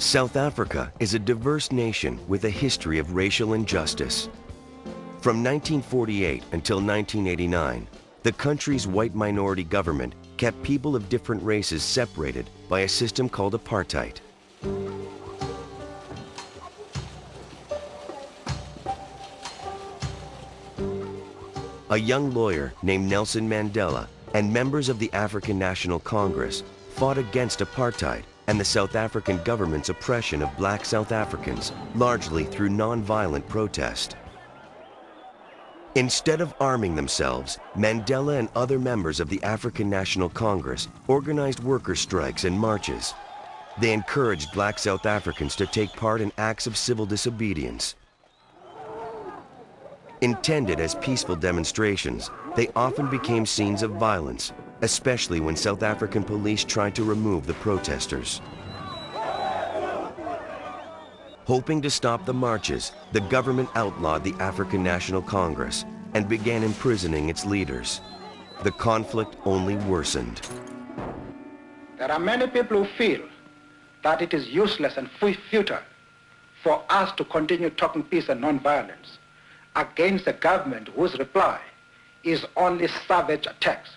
South Africa is a diverse nation with a history of racial injustice. From 1948 until 1989, the country's white minority government kept people of different races separated by a system called apartheid. A young lawyer named Nelson Mandela and members of the African National Congress fought against apartheid and the South African government's oppression of black South Africans, largely through non-violent protest. Instead of arming themselves, Mandela and other members of the African National Congress organized worker strikes and marches. They encouraged black South Africans to take part in acts of civil disobedience. Intended as peaceful demonstrations, they often became scenes of violence, especially when South African police tried to remove the protesters. Hoping to stop the marches, the government outlawed the African National Congress and began imprisoning its leaders. The conflict only worsened. There are many people who feel that it is useless and futile for us to continue talking peace and non-violence against a government whose reply is only savage attacks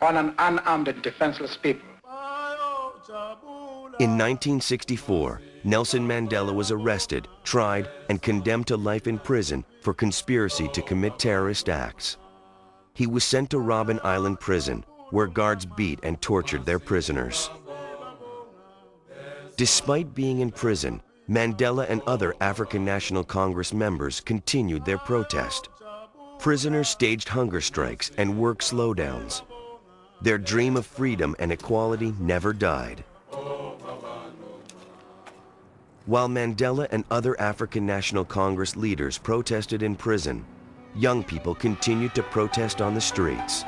on an unarmed and defenseless people. In 1964, Nelson Mandela was arrested, tried, and condemned to life in prison for conspiracy to commit terrorist acts. He was sent to Robben Island prison, where guards beat and tortured their prisoners. Despite being in prison, Mandela and other African National Congress members continued their protest. Prisoners staged hunger strikes and work slowdowns. Their dream of freedom and equality never died. While Mandela and other African National Congress leaders protested in prison, young people continued to protest on the streets.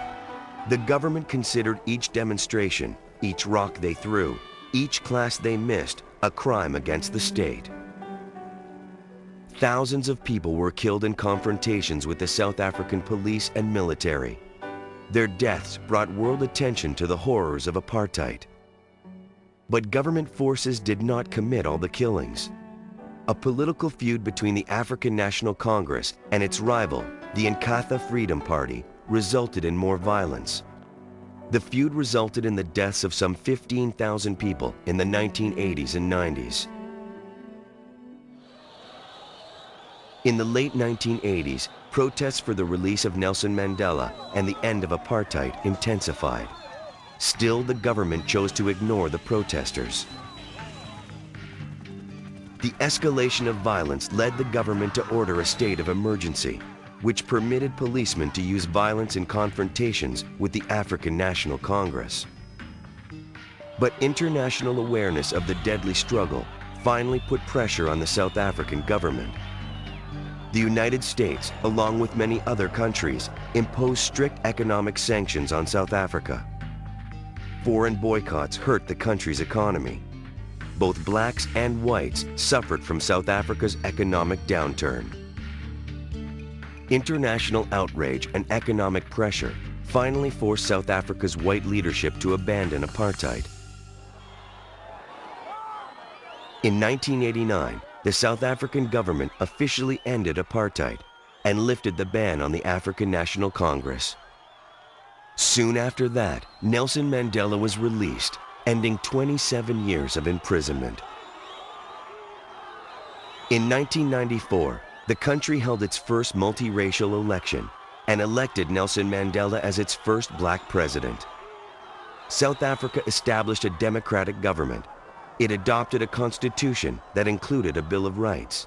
The government considered each demonstration, each rock they threw, each class they missed, a crime against the state. Thousands of people were killed in confrontations with the South African police and military. Their deaths brought world attention to the horrors of apartheid. But government forces did not commit all the killings. A political feud between the African National Congress and its rival, the Inkatha Freedom Party, resulted in more violence. The feud resulted in the deaths of some 15,000 people in the 1980s and 90s. In the late 1980s, protests for the release of Nelson Mandela and the end of apartheid intensified. Still, the government chose to ignore the protesters. The escalation of violence led the government to order a state of emergency, which permitted policemen to use violence in confrontations with the African National Congress. But international awareness of the deadly struggle finally put pressure on the South African government. The United States, along with many other countries, imposed strict economic sanctions on South Africa. Foreign boycotts hurt the country's economy. Both blacks and whites suffered from South Africa's economic downturn. International outrage and economic pressure finally forced South Africa's white leadership to abandon apartheid. In 1989, the South African government officially ended apartheid and lifted the ban on the African National Congress. Soon after that, Nelson Mandela was released, ending 27 years of imprisonment. In 1994, the country held its first multiracial election and elected Nelson Mandela as its first black president. South Africa established a democratic government. It adopted a constitution that included a Bill of Rights.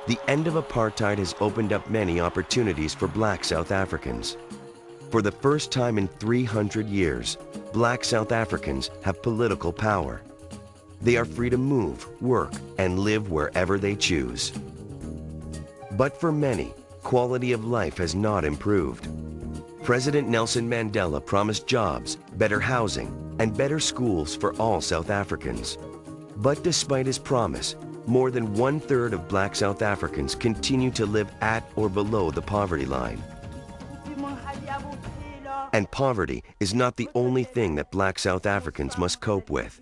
The end of apartheid has opened up many opportunities for black South Africans. For the first time in 300 years, black South Africans have political power. They are free to move, work, and live wherever they choose. But for many, quality of life has not improved. President Nelson Mandela promised jobs, better housing, and better schools for all South Africans. But despite his promise, more than 1/3 of black South Africans continue to live at or below the poverty line. And poverty is not the only thing that black South Africans must cope with.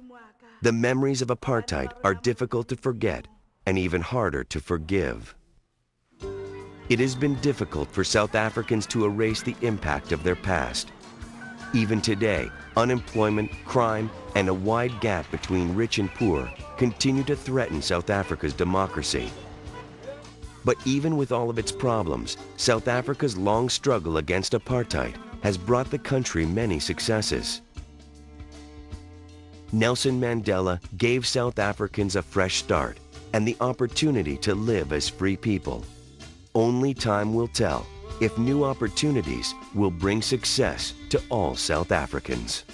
The memories of apartheid are difficult to forget and even harder to forgive. It has been difficult for South Africans to erase the impact of their past. Even today, unemployment, crime, and a wide gap between rich and poor continue to threaten South Africa's democracy. But even with all of its problems, South Africa's long struggle against apartheid has brought the country many successes. Nelson Mandela gave South Africans a fresh start and the opportunity to live as free people. Only time will tell if new opportunities will bring success to all South Africans.